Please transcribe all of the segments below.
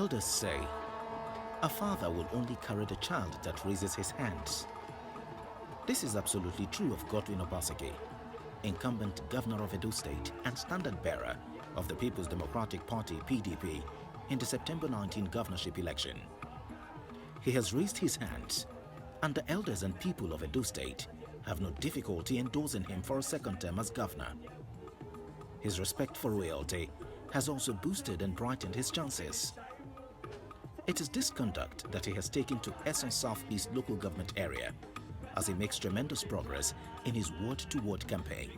Elders say, a father will only carry the child that raises his hands. This is absolutely true of Godwin Obaseki, incumbent governor of Edo State and standard-bearer of the People's Democratic Party (PDP) in the September 19 governorship election. He has raised his hands, and the elders and people of Edo State have no difficulty endorsing him for a second term as governor. His respect for royalty has also boosted and brightened his chances. It is this conduct that he has taken to Esan Southeast local government area as he makes tremendous progress in his word-to-word campaign.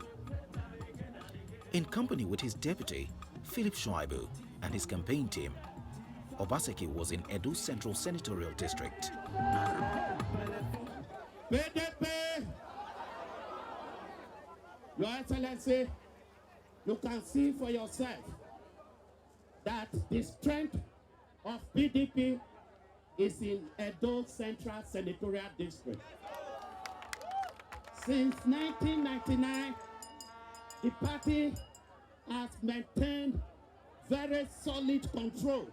In company with his deputy, Philip Shuaibu, and his campaign team, Obaseki was in Edo Central Senatorial District. PDP, Your Excellency, you can see for yourself that the strength of PDP is in Edo Central Senatorial District. Since 1999, the party has maintained very solid control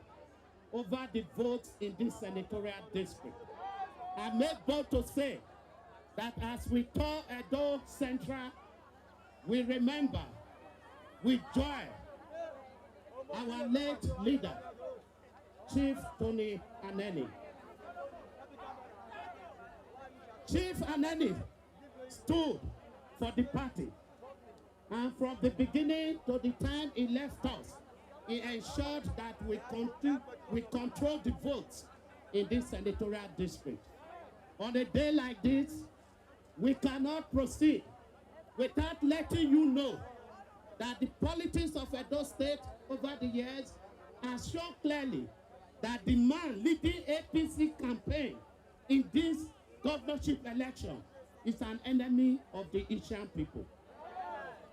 over the votes in this senatorial district. I make bold to say that as we tour Edo Central, we remember with joy our late leader, Chief Tony Aneni. Chief Aneni stood for the party, and from the beginning to the time he left us, he ensured that we control the votes in this senatorial district. On a day like this, we cannot proceed without letting you know that the politics of Edo State over the years has shown clearly that the man leading APC campaign in this governorship election is an enemy of the Asian people.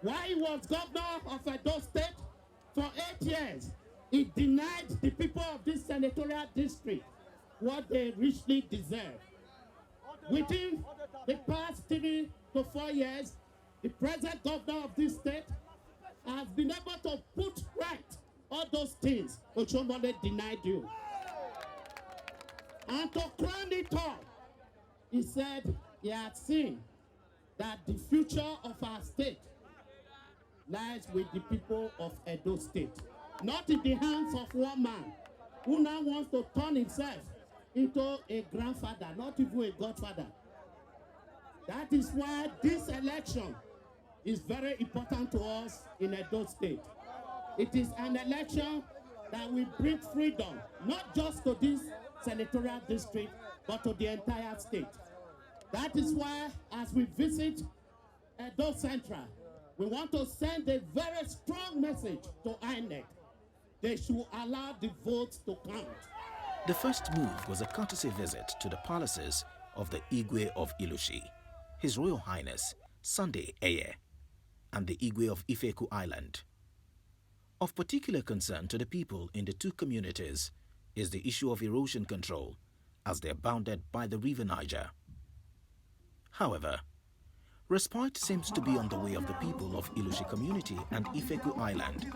While he was governor of Edo State for 8 years, he denied the people of this senatorial district what they richly deserve. Within the past 3 to 4 years, the present governor of this state has been able to put right all those things Oshomole denied you. And to crown it all, he said he had seen that the future of our state lies with the people of Edo State, not in the hands of one man who now wants to turn himself into a grandfather, not even a godfather. That is why this election is very important to us in Edo State. It is an election that will bring freedom, not just to this senatorial district, but to the entire state. That is why, as we visit Edo Central, we want to send a very strong message to INEC. They should allow the votes to count. The first move was a courtesy visit to the palaces of the Igwe of Ilushi, His Royal Highness Sunday Eye, and the Igwe of Ifeku Island. Of particular concern to the people in the two communities is the issue of erosion control, as they are bounded by the River Niger. However, respite seems to be on the way of the people of Ilushi community and Ifeku Island,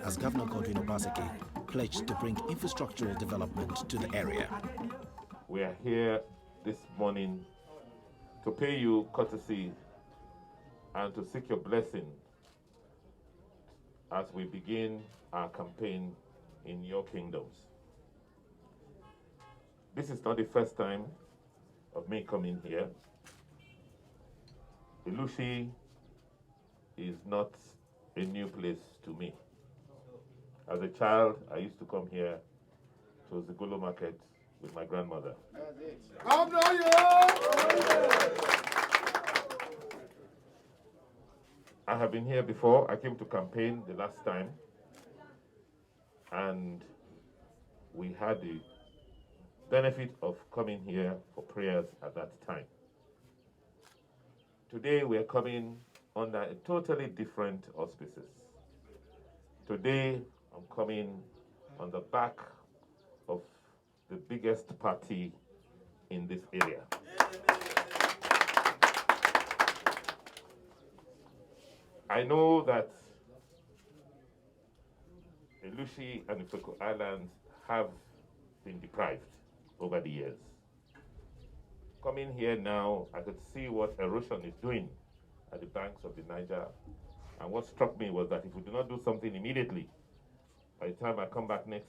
as Governor Godwin Obaseki pledged to bring infrastructural development to the area. We are here this morning to pay you courtesy and to seek your blessing as we begin our campaign in your kingdoms. This is not the first time of me coming here. Ilushi is not a new place to me. As a child, I used to come here to Zigolo Market with my grandmother. I have been here before. I came to campaign the last time, and we had the benefit of coming here for prayers at that time. Today we are coming under a totally different auspices. Today I'm coming on the back of the biggest party in this area. I know that Ilushi and Ifeku Islands have been deprived over the years. Coming here now, I could see what erosion is doing at the banks of the Niger. And what struck me was that if we do not do something immediately, by the time I come back the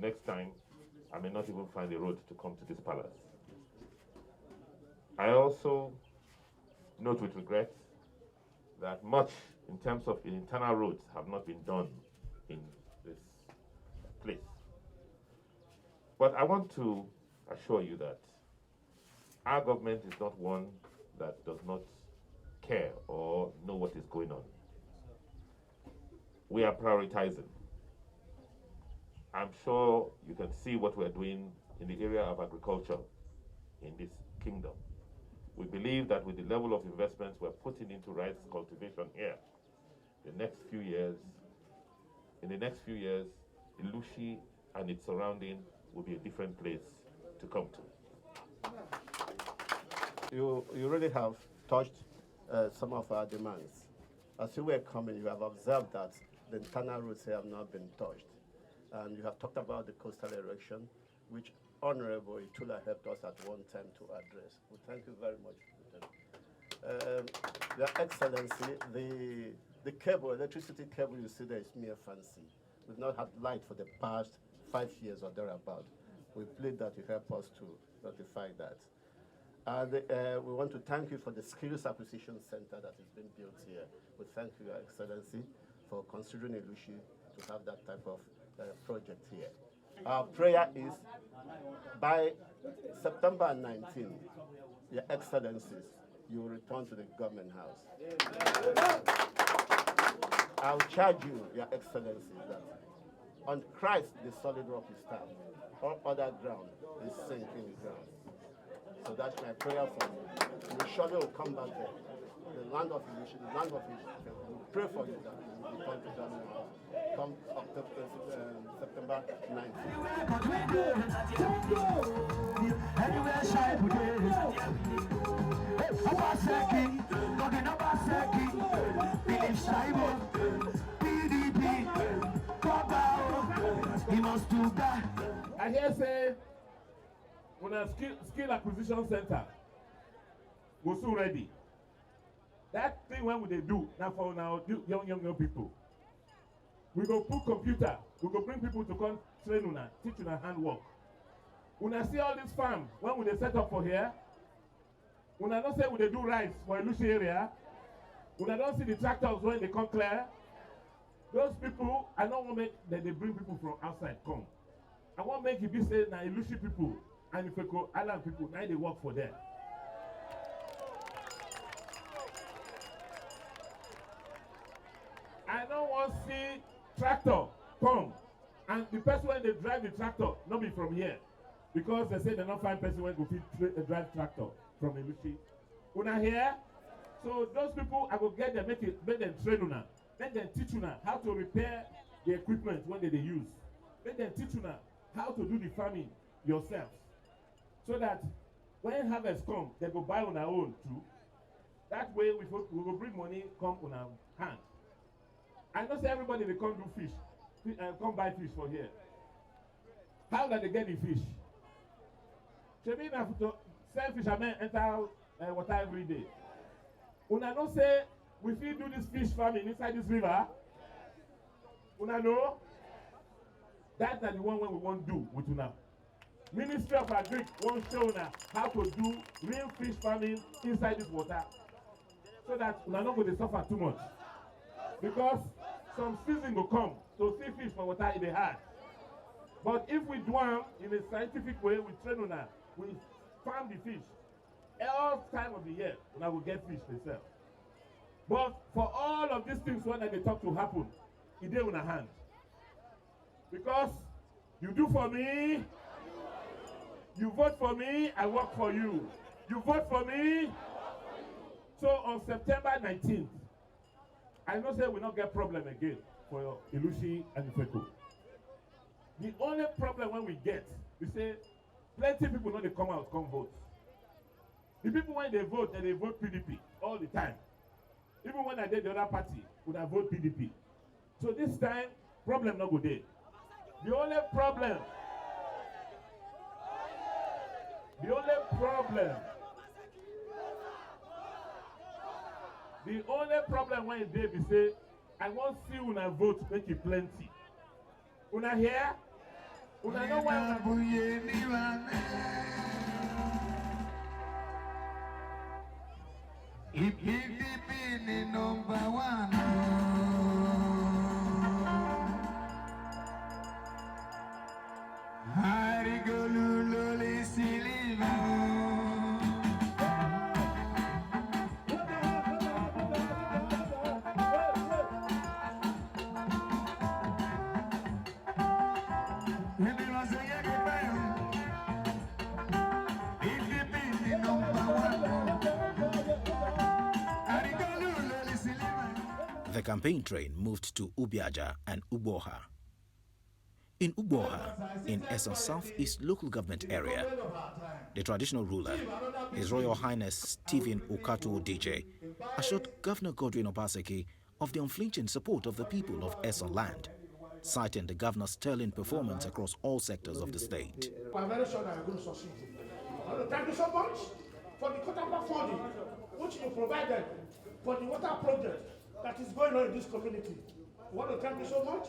next time, I may not even find a road to come to this palace. I also note with regret that much in terms of internal roads have not been done in this place. But I want to assure you that our government is not one that does not care or know what is going on. We are prioritizing. I'm sure you can see what we're doing in the area of agriculture in this kingdom. We believe that with the level of investments we're putting into rice cultivation here, in the next few years, Ilushi and its surrounding will be a different place to come to. You really have touched some of our demands. As you were coming, you have observed that the internal roads have not been touched. And you have talked about the coastal erosion, which Honorable Itula helped us at one time to address. We thank you very much. Your Excellency, the cable, electricity cable you see there is mere fancy. We've not had light for the past 5 years or thereabout. We plead that you help us to notify that. And we want to thank you for the Skills Acquisition Center that has been built here. We thank you, Your Excellency, for considering Ilushi to have that type of project here. Our prayer is by September 19, Your Excellencies, you will return to the government house. I'll charge you, Your Excellencies, that on Christ the solid rock is stand. All other ground is sinking ground. So that's my prayer for you. We surely will come back there. The land of Ilushi, the land of Egypt. We pray for you that you will return to the government house. Come September 19th. I hear say, when a skill acquisition center was so ready. That thing when they do now for now young people. We go put computer, we go bring people to come train una, teach una handwork. Una see all these farms when they set up for here. Una don't say we they do rice for Ilushi area. Una don't see the tractors when they come clear. Those people, I don't want to make that they bring people from outside come. I want to make it be say na Ilushi people and if we go island people, now they work for them. I don't want to see tractor come and the person when they drive the tractor not be from here because they say they not find person when go fit drive tractor from Ilushi. Una here? So those people I will get them make them train una, make them teach una how to repair the equipment when they use. Make them teach una how to do the farming yourselves. So that when harvest come, they go buy on our own too. That way we will bring money come on our hand. I know say everybody they come do fish, come buy fish for here. How do they get the fish? Shebi na to sell fishermen enter water every day. Una know say we fit do this fish farming inside this river. Una know that's the one when we want to do with una. Ministry of Agric won't show una how to do real fish farming inside this water, so that una not going to suffer too much. Because some season will come to see fish for water in the hard. But if we do them in a scientific way, we train una, we farm the fish. All time of the year, una will get fish themselves. But for all of these things when they talk to happen, it dey una hand. Because you do for me, you vote for me, I work for you. You vote for me. So on September 19th, I know say we not get problem again for Ilushi and Ifeko. The only problem when we get, we say plenty people know they come out, come vote. The people when they vote PDP all the time. Even when I did the other party, would have vote PDP. So this time, problem not go there. The only problem The only problem when they be say, I won't see una vote make it plenty. Una here? Una know why? If he be number one, Hari Goluloli Silva. The campaign train moved to Ubiaja and Uboha. In Uboha, in Esan Southeast Local Government Area, the traditional ruler, His Royal Highness Stephen Okato DJ, assured Governor Godwin Obaseki of the unflinching support of the people of Esan land, citing the governor's sterling performance across all sectors of the state. We are very sure that you are going to succeed. I want to thank you so much for the quota funding which you provided for the water project that is going on in this community. We want to thank you so much.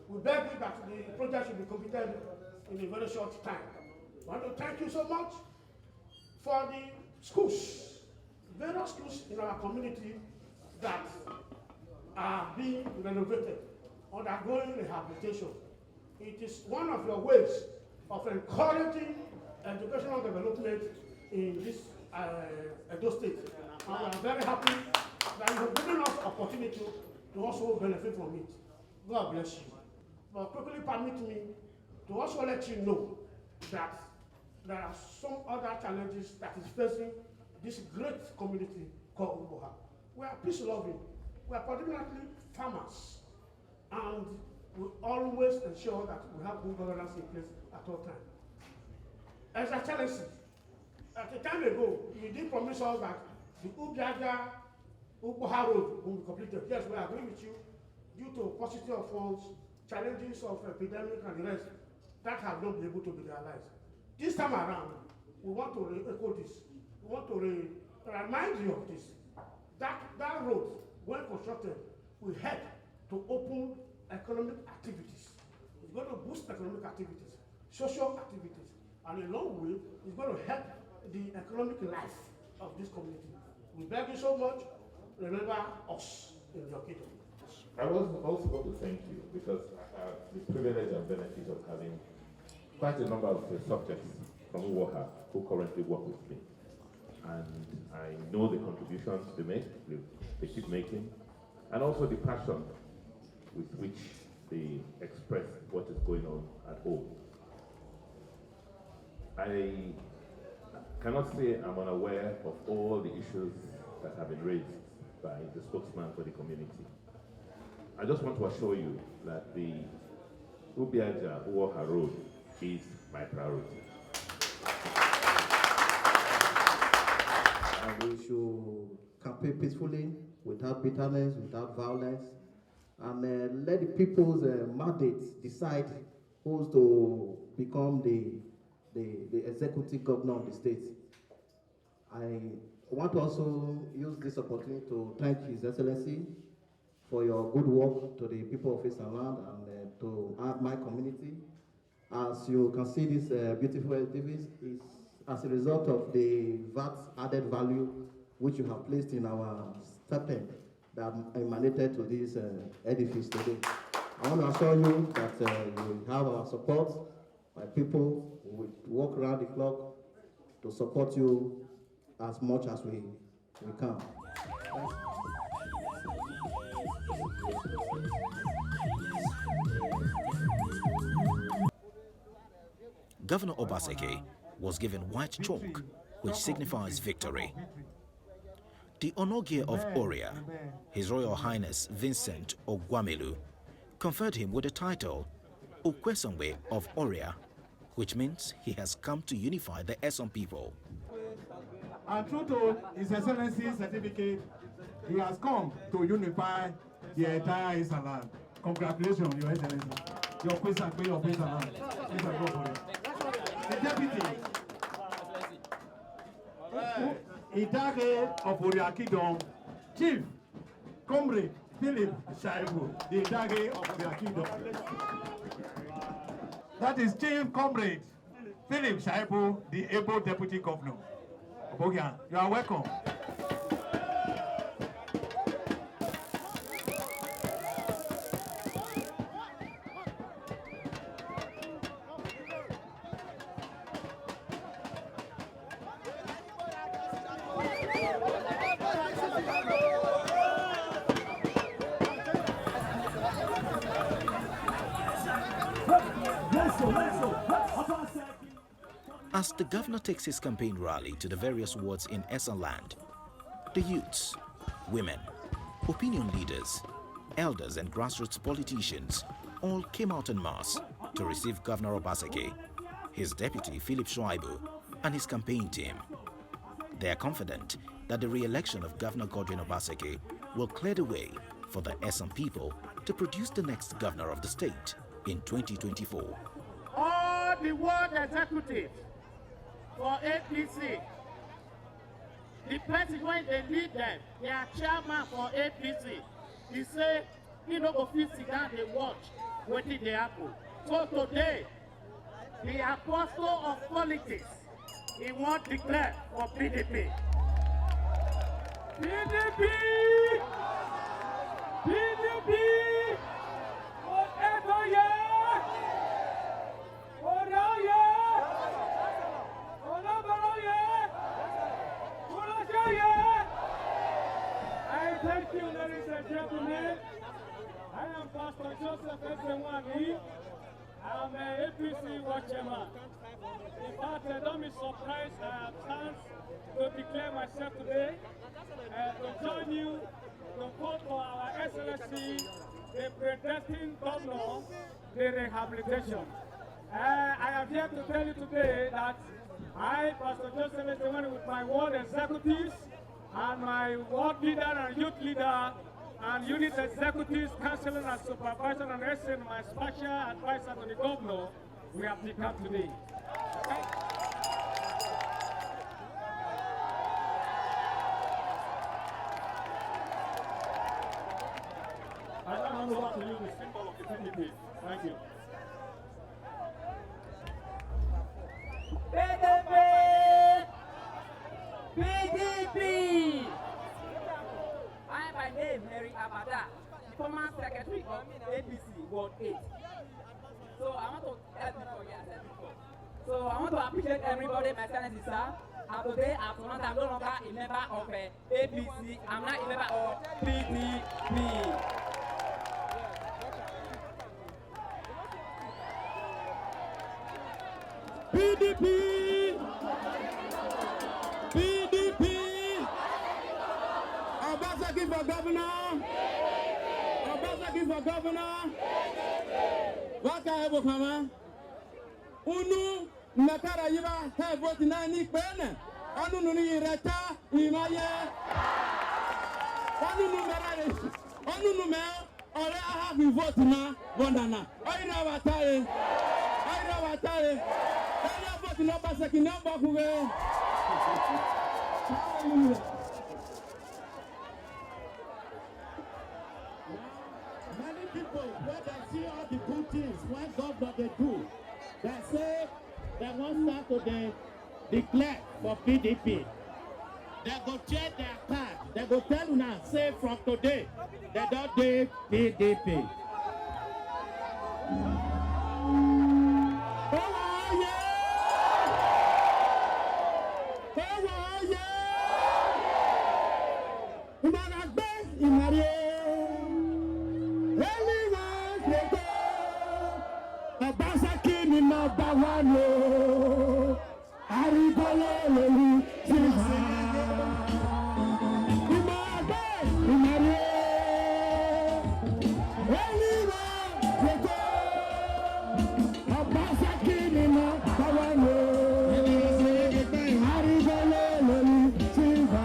We beg you that the project should be completed in a very short time. We want to thank you so much for the schools, various schools in our community that are being renovated, undergoing rehabilitation. It is one of your ways of encouraging educational development in this Edo State. And we are very happy that you have given us opportunity to also benefit from it. God bless you. But quickly permit me to also let you know that there are some other challenges that is facing this great community called Uboha. We are peace-loving. We are predominantly farmers. And we always ensure that we have good governance in place at all times. As a challenge, at a time ago, you did promise us that the Uboha Road will be completed. Yes, we agree with you. Due to paucity of funds, challenges of epidemic and the rest, that have not been able to be realized. This time around, we want to echo this. We want to remind you of this. That road, when constructed, will help to open economic activities. It's going to boost economic activities, social activities, and along with, it's going to help the economic life of this community. We beg you so much, remember us in your kingdom. I also want to thank you because I have the privilege and benefit of having quite a number of subjects from Uboha who currently work with me. And I know the contributions they keep making, and also the passion with which they express what is going on at home. I cannot say I'm unaware of all the issues that have been raised by the spokesman for the community. I just want to assure you that the Ubiaja-Uboha Road is my priority. And we should campaign peacefully, without bitterness, without violence, and let the people's mandate decide who's to become the executive governor of the state. I want to also use this opportunity to thank His Excellency for your good work to the people of Esan land and to my community. As you can see, this beautiful edifice is as a result of the VAT added value which you have placed in our stipend that emanated to this edifice today. I want to assure you that you have our support. My people will work around the clock to support you as much as we can. Governor Obaseki was given white chalk, which signifies victory. The Onogie of Oria, His Royal Highness Vincent Ogwamelu, conferred him with the title Okwesongwe of Oria, which means he has come to unify the Esan people. And true to His Excellency's certificate, he has come to unify the entire Esan land. Congratulations, Your Excellency. Your praise and land. Praise and God for you. The deputy, Idage of Uriakidom, Chief Comrade Philip Shaibu, the Idage of Uriakidom. That is Chief Comrade Philip Shaibu, the able Deputy Governor. Obogian, you are welcome. As the governor takes his campaign rally to the various wards in Esan land, the youths, women, opinion leaders, elders and grassroots politicians all came out en masse to receive Governor Obaseki, his deputy Philip Shaibu and his campaign team. They are confident that the re-election of Governor Godwin Obaseki will clear the way for the Esan people to produce the next governor of the state in 2024. All the ward executives for APC, the president when they lead them, they are chairman for APC. He say he no go fit sit down dey watch wetin dey happen. So today, the apostle of politics, he wan declare for PDP. PDP! PDP! Forever, yeah! Forever, yeah! I thank you, ladies and gentlemen. I am Pastor Joseph Esan. I'm an APC watchman. In fact, don't be surprised I have chance to declare myself today to join you to vote for our Excellency, the predestined governor, the rehabilitation. I am here to tell you today that I, Pastor Joseph Esan, with my ward executives and my ward leader and youth leader and unit executives, councillors and supervisors and Esan, my special advisor to the governor, we have become today. I now hand over to you the symbol of the PDP. Thank you. PDP! PDP! I am by name Mary Abada, the former secretary of APC Ward 8. So I want to help before, yeah, I said before. So I want to appreciate everybody, my excellency, sir. And today, I'm no longer a member of APC. I'm not a member of PDP. PDP! PDP! Obaseki for governor! Obaseki for governor! Waka hebo kama? Unu nakara yiba he vote na ni pene. Anu nuni ireta imaye. Anu nu merare. Anu nu me ore aha bi vote na bondana. Oyina wataye. Oyina wataye. Oya vote na Obaseki na bakuwe. Many people, when they see all the good things, what God they do, they say they want start to declare for PDP. They go check their card. They go tell you now, say from today, they don't do PDP. Obaseki ni number one, oh. Arigolo lolu silva. Imade, imade. Eliwa, leko. Obaseki ni number one, oh. Arigolo lolu silva. Arigolo lolu silva.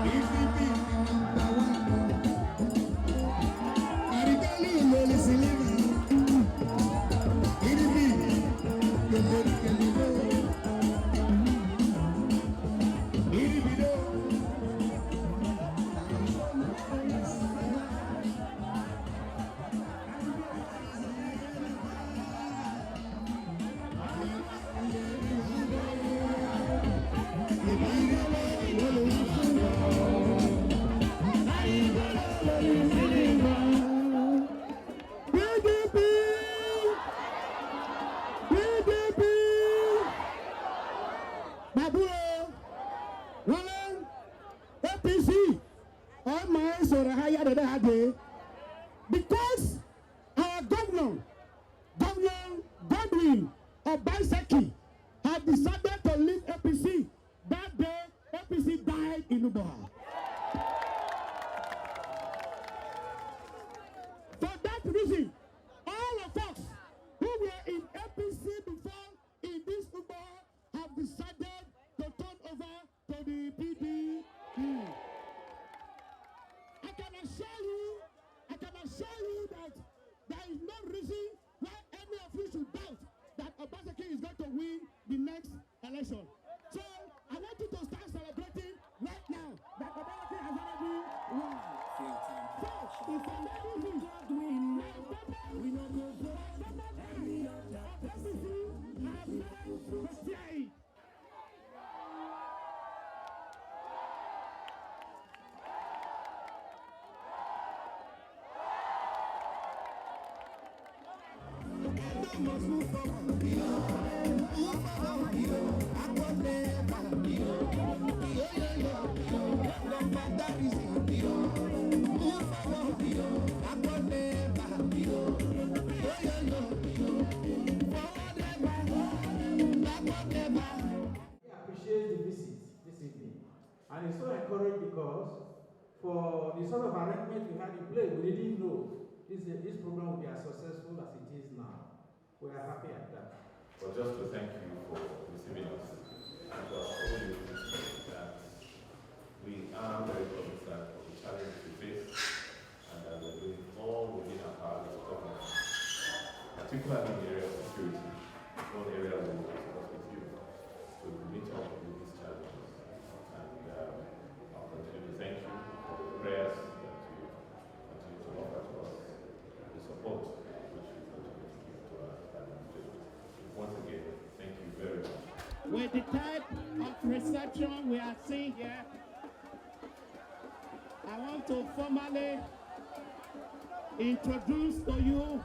APC. All my sorry higher than that day. Because our Governor Godwin Obaseki had decided to leave APC. That day, APC died in Uboha. For that reason, all of us who were in APC before in this Uboha have decided to turn over to the PDP. I can assure you that there is no reason why any of you should doubt that Obaseki is going to win the next election. So I want you to start celebrating right now that Obaseki has already won. So if somebody wins, we know the And it's so encouraged because for the sort of arrangement we had in place, we didn't know this program would be as successful as it is now. We are happy at that. But just to thank you for receiving us, and to assure you that we are very cognizant of the challenges we face, and that we're doing all within our power as a government, particularly in the area of security, one area we will work with you to meet up with these challenges. I'll continue to thank you for the prayers that you continue to offer to us, the support which you continue to give to our administration. Once again, thank you very much. With the type of reception we are seeing here, I want to formally introduce to you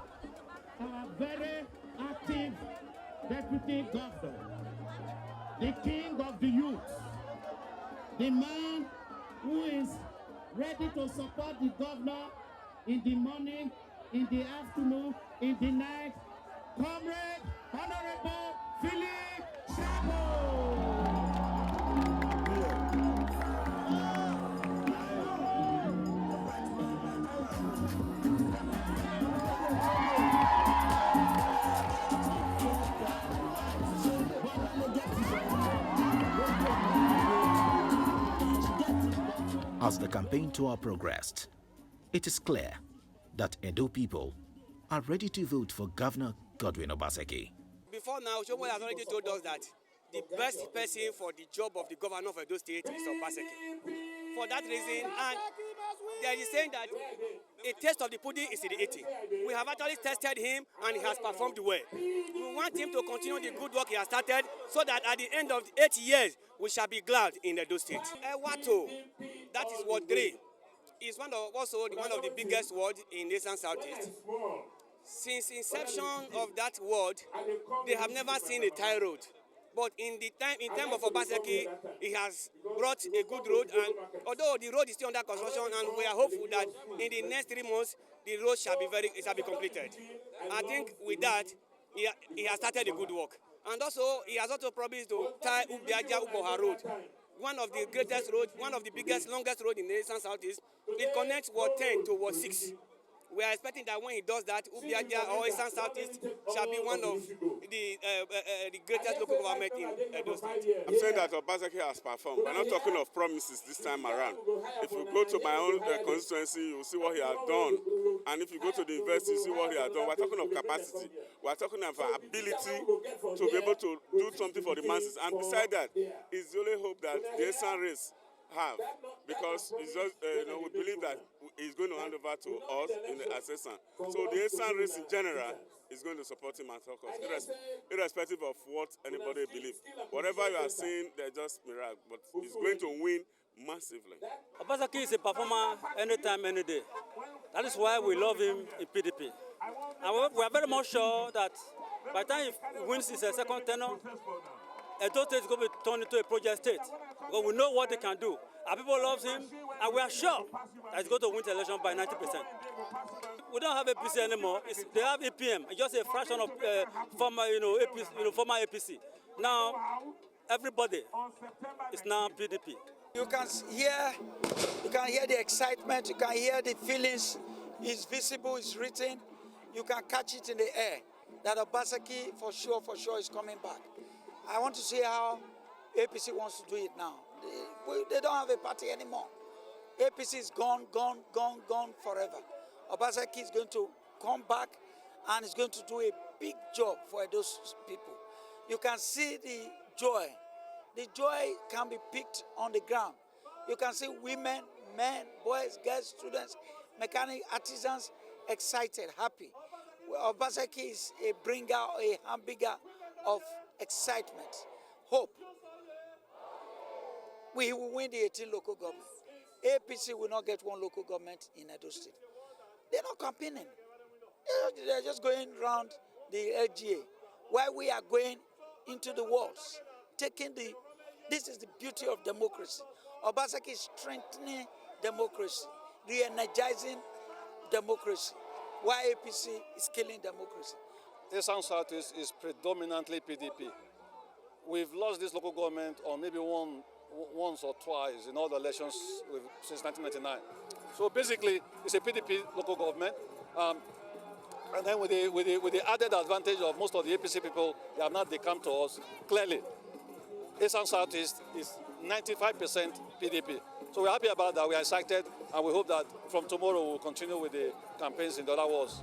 our very active Deputy Governor, the King of the Youth, the man who is ready to support the governor in the morning, in the afternoon, in the night, Comrade Honorable Philip Shabo. As the campaign tour progressed, it is clear that Edo people are ready to vote for Governor Godwin Obaseki. Before now, Shomole has already told us that the best person for the job of the governor of Edo State is Obaseki. For that reason, and there is saying that a taste of the pudding is in the eating. We have actually tested him and he has performed well. We want him to continue the good work he has started so that at the end of 8 years, we shall be glad in Edo State. Wato, that is Ward 3, is also one of the biggest wards in Esan Southeast. Since inception of that ward, they have never seen a tie road. But in terms of Obaseki, he has brought a good road, and although the road is still under construction, and we are hopeful that in the next 3 months the road shall be completed. I think with that, he has started a good work, and also he has also promised to tie Ubiaja-Uboha Road, one of the greatest roads, one of the biggest, longest road in the Eastern Southeast. It connects Ward 10 to Ward 6. We are expecting that when he does that, Ubiaja or Esan Southeast shall be one of the greatest local government in Edo State. I'm saying that Obaseki has performed. We're not talking of promises this time around. If you go to my own constituency, you'll see what he has done. And if you go to the university, you see what he has done. We're talking of capacity. We're talking of ability to be able to do something for the masses. And beside that, it's the only hope that the Esan race have, because it's just, we believe that he's going to hand over to us in the Esan. So the Esan race in general is going to support him and focus, irrespective of what anybody believes. Whatever you are saying, they're just miracle, but he's going to win massively. Obaseki is a performer anytime, any day. That is why we love him in PDP. And we are very much sure that by the time he wins his second tenure, Edo State is going to be turned into a project state, because we know what they can do. Our people love him, and we are sure that he's going to win the election by 90%. We don't have APC anymore. They have EPM, just a fraction of former, former APC. Now, everybody is now PDP. You can hear the excitement. You can hear the feelings. It's visible. It's written. You can catch it in the air. That Obaseki for sure is coming back. I want to see how APC wants to do it now. They don't have a party anymore. APC is gone forever. Obaseki is going to come back and is going to do a big job for those people. You can see the joy. The joy can be picked on the ground. You can see women, men, boys, girls, students, mechanic, artisans excited, happy. Obaseki is a bringer, a hamburger of excitement, hope. We will win the 18 local government. APC will not get one local government in Edo State. They're not campaigning. They're just going around the LGA, while we are going into the walls, this is the beauty of democracy. Obaseki is strengthening democracy, re-energizing democracy, while APC is killing democracy. Esan Southeast is predominantly PDP. We've lost this local government on maybe once or twice in all the elections since 1999. So basically, it's a PDP local government. And then with the added advantage of most of the APC people, they have not decamped to us. Clearly, Esan Southeast is 95% PDP. So we're happy about that. We are excited, and we hope that from tomorrow we'll continue with the campaigns in the other wards.